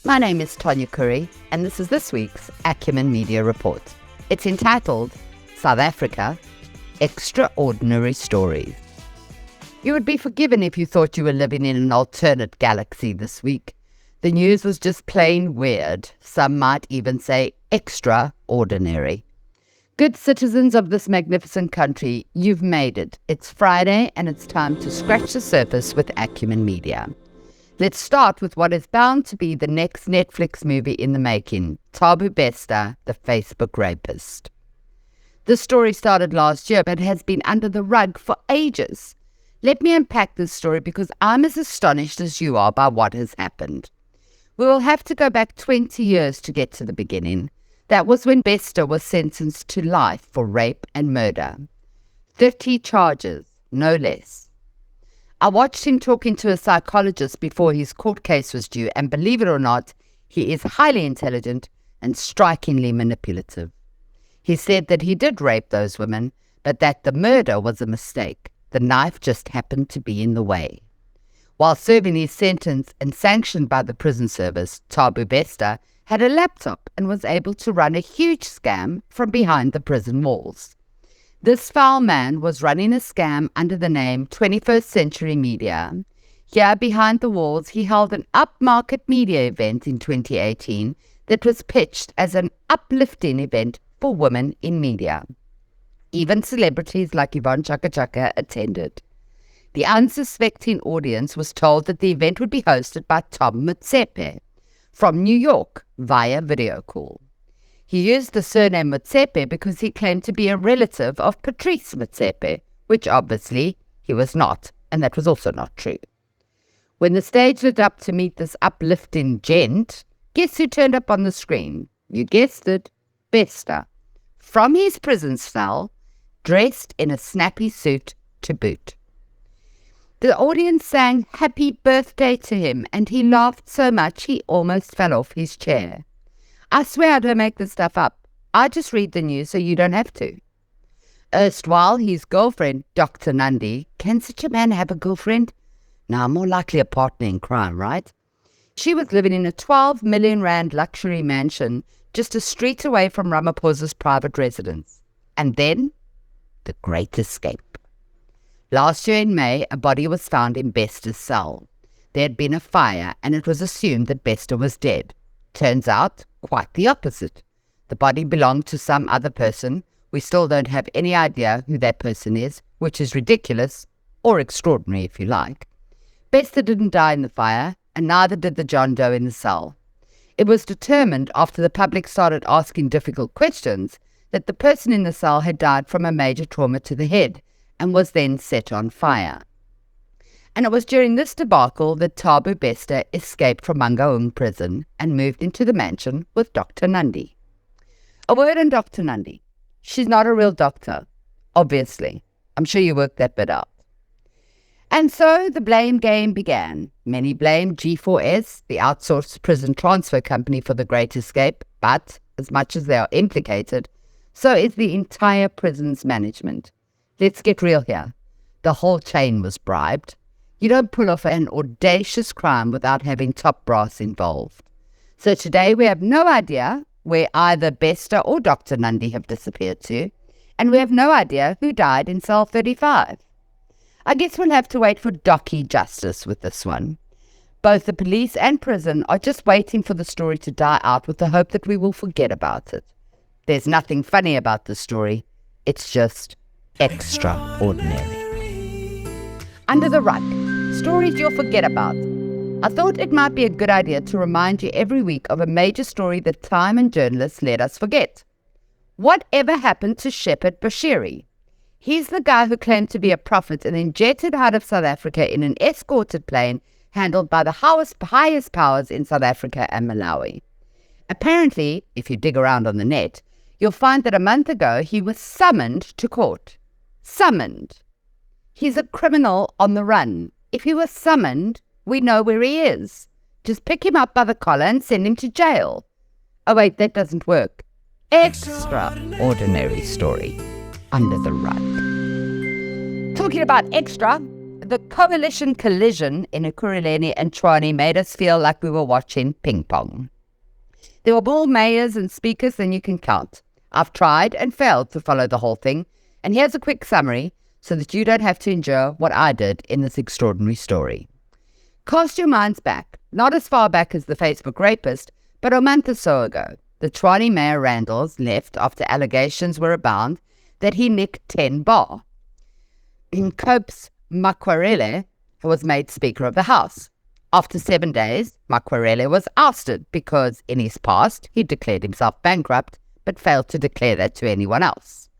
My name is Tonya Curry, and this is this week's Acumen Media Report. It's entitled, South Africa, Extraordinary Stories. You would be forgiven if you thought you were living in an alternate galaxy this week. The news was just plain weird. Some might even say extraordinary. Good citizens of this magnificent country, you've made it. It's Friday and it's time to scratch the surface with Acumen Media. Let's start with what is bound to be the next Netflix movie in the making, Thabo Bester, the Facebook rapist. This story started last year but has been under the rug for ages. Let me unpack this story because I'm as astonished as you are by what has happened. We will have to go back 20 years to get to the beginning. That was when Bester was sentenced to life for rape and murder. 30 charges, no less. I watched him talking to a psychologist before his court case was due, and believe it or not, he is highly intelligent and strikingly manipulative. He said that he did rape those women, but that the murder was a mistake. The knife just happened to be in the way. While serving his sentence and sanctioned by the prison service, Thabo Bester had a laptop and was able to run a huge scam from behind the prison walls. This foul man was running a scam under the name 21st Century Media. Here behind the walls, he held an upmarket media event in 2018 that was pitched as an uplifting event for women in media. Even celebrities like Yvonne Chaka Chaka attended. The unsuspecting audience was told that the event would be hosted by Tom Motsepe from New York via video call. He used the surname Motsepe because he claimed to be a relative of Patrice Motsepe, which obviously he was not, and that was also not true. When the stage lit up to meet this uplifting gent, guess who turned up on the screen? You guessed it, Bester. From his prison cell, dressed in a snappy suit to boot. The audience sang happy birthday to him, and he laughed so much he almost fell off his chair. I swear I don't make this stuff up. I just read the news so you don't have to. Erstwhile, his girlfriend, Dr. Nandi, can such a man have a girlfriend? Now, more likely a partner in crime, right? She was living in a 12 million rand luxury mansion just a street away from Ramaphosa's private residence. And then, the great escape. Last year in May, a body was found in Bester's cell. There had been a fire, and it was assumed that Bester was dead. Turns out, quite the opposite. The body belonged to some other person. We still don't have any idea who that person is, which is ridiculous, or extraordinary if you like. Bester didn't die in the fire, and neither did the John Doe in the cell. It was determined after the public started asking difficult questions that the person in the cell had died from a major trauma to the head, and was then set on fire. And it was during this debacle that Thabo Bester escaped from Mangaung prison and moved into the mansion with Dr. Nandi. A word on Dr. Nandi. She's not a real doctor, obviously. I'm sure you worked that bit out. And so the blame game began. Many blamed G4S, the outsourced prison transfer company, for the Great Escape, but as much as they are implicated, so is the entire prison's management. Let's get real here. The whole chain was bribed. You don't pull off an audacious crime without having top brass involved. So today we have no idea where either Bester or Dr. Nandi have disappeared to, and we have no idea who died in cell 35. I guess we'll have to wait for docky justice with this one. Both the police and prison are just waiting for the story to die out with the hope that we will forget about it. There's nothing funny about the story. It's just extraordinary. Under the rug, stories you'll forget about. I thought it might be a good idea to remind you every week of a major story that time and journalists let us forget. Whatever happened to Shepherd Bashiri? He's the guy who claimed to be a prophet and then jetted out of South Africa in an escorted plane handled by the highest powers in South Africa and Malawi. Apparently, if you dig around on the net, you'll find that a month ago he was summoned to court. Summoned. He's a criminal on the run. If he was summoned, we know where he is. Just pick him up by the collar and send him to jail. Oh wait, that doesn't work. Extraordinary story. Under the rug. Talking about extra, The coalition collision in Ekurhuleni and Tshwane made us feel like we were watching ping pong. There were more mayors and speakers than you can count. I've tried and failed to follow the whole thing, and here's a quick summary so that you don't have to endure what I did in this extraordinary story. Cast your minds back, not as far back as the Facebook rapist, but a month or so ago. The Tshwane Mayor Randalls left after allegations were abound that he nicked 10 bar. In Cope's Makwarele was made Speaker of the House. After 7 days, Makwarele was ousted because in his past he declared himself bankrupt but failed to declare that to anyone else.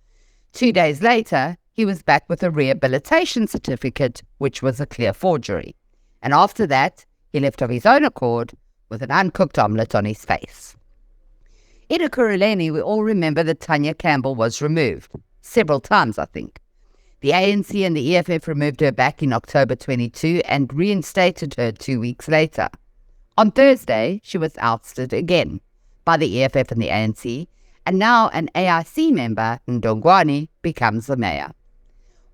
2 days later, he was back with a rehabilitation certificate, which was a clear forgery. And after that, he left of his own accord with an uncooked omelette on his face. In Ekurhuleni, we all remember that Tanya Campbell was removed. Several times, I think. The ANC and the EFF removed her back in October 22 and reinstated her 2 weeks later. On Thursday, she was ousted again by the EFF and the ANC, and now an AIC member, Ndongwane, becomes the mayor.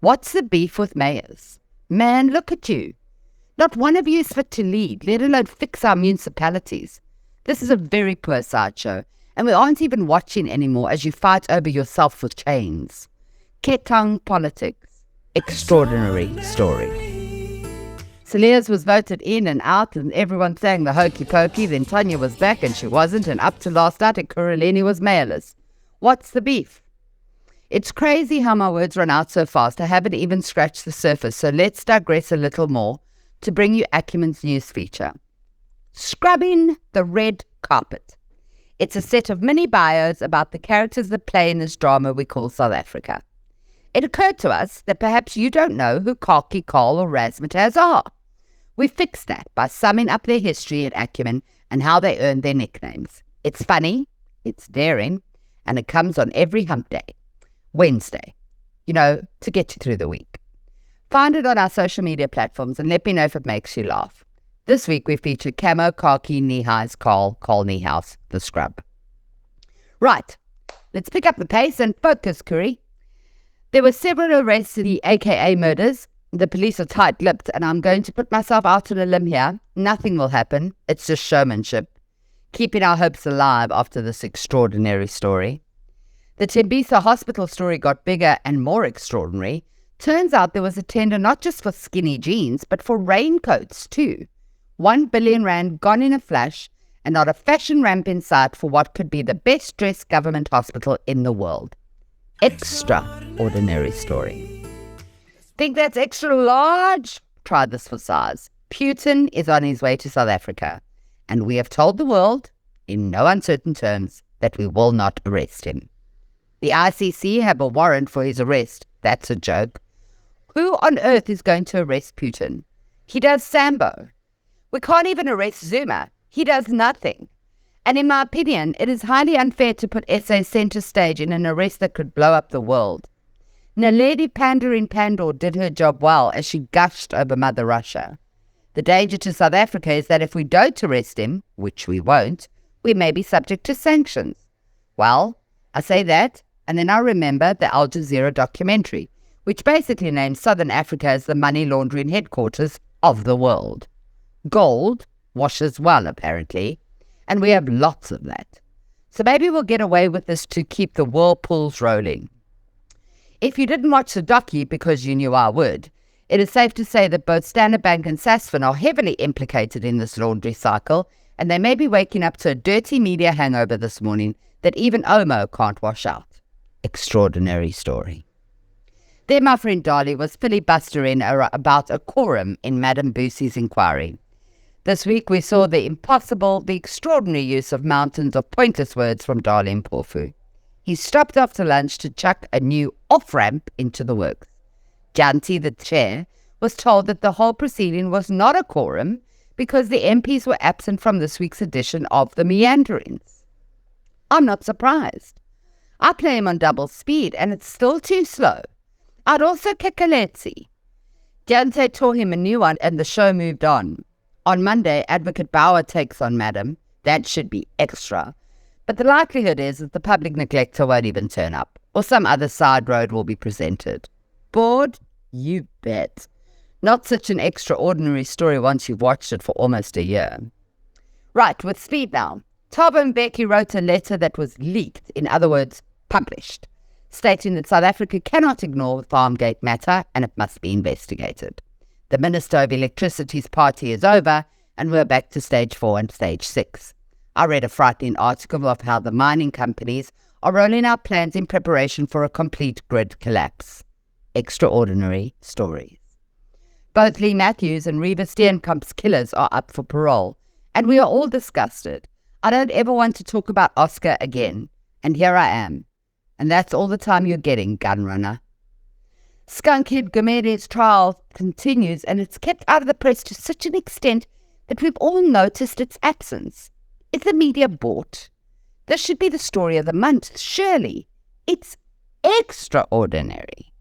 What's the beef with mayors? Man, look at you. Not one of you is fit to lead, let alone fix our municipalities. This is a very poor sideshow, and we aren't even watching anymore as you fight over yourself with chains. Ketang politics. Extraordinary story. Saliers was voted in and out, and everyone sang the hokey pokey. Then Tanya was back and she wasn't, and up to last night, Ekurhuleni was mayorless. What's the beef? It's crazy how my words run out so fast. I haven't even scratched the surface, so let's digress a little more to bring you Acumen's news feature. Scrubbing the red carpet. It's a set of mini bios about the characters that play in this drama we call South Africa. It occurred to us that perhaps you don't know who Khaki, Carl or Razzmatazz are. We fixed that by summing up their history at Acumen and how they earned their nicknames. It's funny, it's daring, and it comes on every hump day. Wednesday, to get you through the week. Find it on our social media platforms and let me know if it makes you laugh. This week we feature Camo, Khaki, Knee-Highs, Carl Knee-House, the scrub. Right, let's pick up the pace and focus, Curry. There were several arrests in the AKA murders. The police are tight-lipped, and I'm going to put myself out on a limb here. Nothing will happen. It's just showmanship. Keeping our hopes alive after this extraordinary story. The Tembisa hospital story got bigger and more extraordinary. Turns out there was a tender not just for skinny jeans, but for raincoats too. 1 billion rand gone in a flash, and not a fashion ramp in sight for what could be the best-dressed government hospital in the world. Extraordinary story. Think that's extra large? Try this for size. Putin is on his way to South Africa, and we have told the world, in no uncertain terms, that we will not arrest him. The ICC have a warrant for his arrest. That's a joke. Who on earth is going to arrest Putin? He does Sambo. We can't even arrest Zuma. He does nothing. And in my opinion, it is highly unfair to put SA center stage in an arrest that could blow up the world. Naledi Pandering Pandor did her job well as she gushed over Mother Russia. The danger to South Africa is that if we don't arrest him, which we won't, we may be subject to sanctions. Well, I say that, and then I remember the Al Jazeera documentary, which basically names Southern Africa as the money laundering headquarters of the world. Gold washes well, apparently, and we have lots of that. So maybe we'll get away with this to keep the whirlpools rolling. If you didn't watch the docu because you knew I would, it is safe to say that both Standard Bank and Sasfin are heavily implicated in this laundry cycle, and they may be waking up to a dirty media hangover this morning that even Omo can't wash out. Extraordinary story. There, my friend Dali was filibustering about a quorum in Madame Boosie's inquiry. This week we saw the impossible, the extraordinary use of mountains of pointless words from Dali Mpofu. He stopped after lunch to chuck a new off-ramp into the works. Janti, the chair, was told that the whole proceeding was not a quorum because the MPs were absent from this week's edition of the Meanderings. I'm not surprised. I play him on double speed and it's still too slow. I'd also Kekalezi. Jante tore him a new one and the show moved on. On Monday, Advocate Bauer takes on Madam. That should be extra. But the likelihood is that the public neglector won't even turn up, or some other side road will be presented. Bored? You bet. Not such an extraordinary story once you've watched it for almost a year. Right, with speed now. Thabo Mbeki wrote a letter that was leaked, in other words, published, stating that South Africa cannot ignore the Farmgate matter and it must be investigated. The Minister of Electricity's party is over and we're back to stage 4 and stage 6. I read a frightening article of how the mining companies are rolling out plans in preparation for a complete grid collapse. Extraordinary stories. Both Lee Matthews and Reva Steenkamp's killers are up for parole, and we are all disgusted. I don't ever want to talk about Oscar again, and here I am. And that's all the time you're getting, gunrunner. Skunkhead Gomede's trial continues, and it's kept out of the press to such an extent that we've all noticed its absence. Is the media bought? This should be the story of the month, surely. It's extraordinary.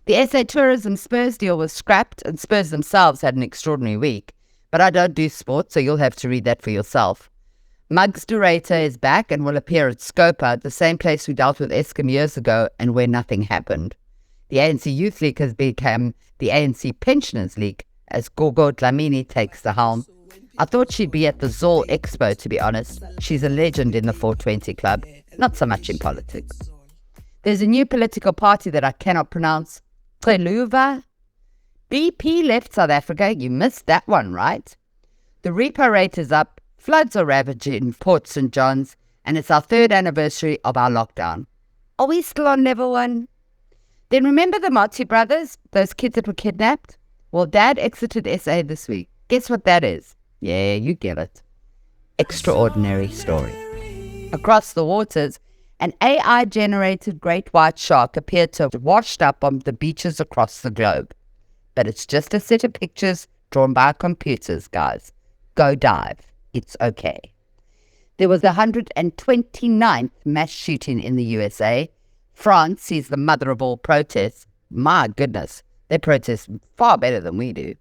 The SA Tourism Spurs deal was scrapped, and Spurs themselves had an extraordinary week. But I don't do sports, so you'll have to read that for yourself. Muggs de Ruyter is back and will appear at Scopa, the same place we dealt with Eskom years ago and where nothing happened. The ANC Youth League has become the ANC Pensioners League as Gogo Dlamini takes the helm. I thought she'd be at the Zol Expo, to be honest. She's a legend in the 420 Club, not so much in politics. There's a new political party that I cannot pronounce. Treluva. BP left South Africa. You missed that one, right? The repo rate is up. Floods are ravaging Port St. John's. And it's our 3rd anniversary of our lockdown. Are we still on level 1? Then remember the Motsi brothers? Those kids that were kidnapped? Well, Dad exited SA this week. Guess what that is? Yeah, you get it. Extraordinary story. Across the waters, an AI-generated great white shark appeared to have washed up on the beaches across the globe. But it's just a set of pictures drawn by computers, guys. Go dive. It's okay. There was the 129th mass shooting in the USA. France sees the mother of all protests. My goodness, they protest far better than we do.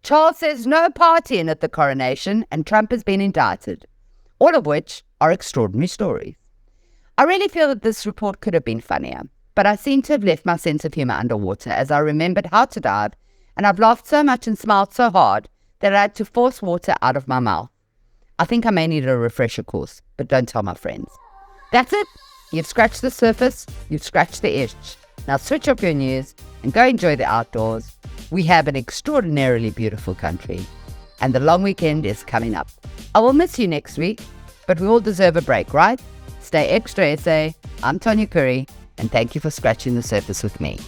Charles says no partying at the coronation, and Trump has been indicted. All of which are extraordinary stories. I really feel that this report could have been funnier, but I seem to have left my sense of humor underwater as I remembered how to dive, and I've laughed so much and smiled so hard that I had to force water out of my mouth. I think I may need a refresher course, but don't tell my friends. That's it. You've scratched the surface, you've scratched the itch. Now switch off your news and go enjoy the outdoors. We have an extraordinarily beautiful country, and the long weekend is coming up. I will miss you next week, but we all deserve a break, right? Stay extra SA. I'm Tonya Curry, and thank you for scratching the surface with me.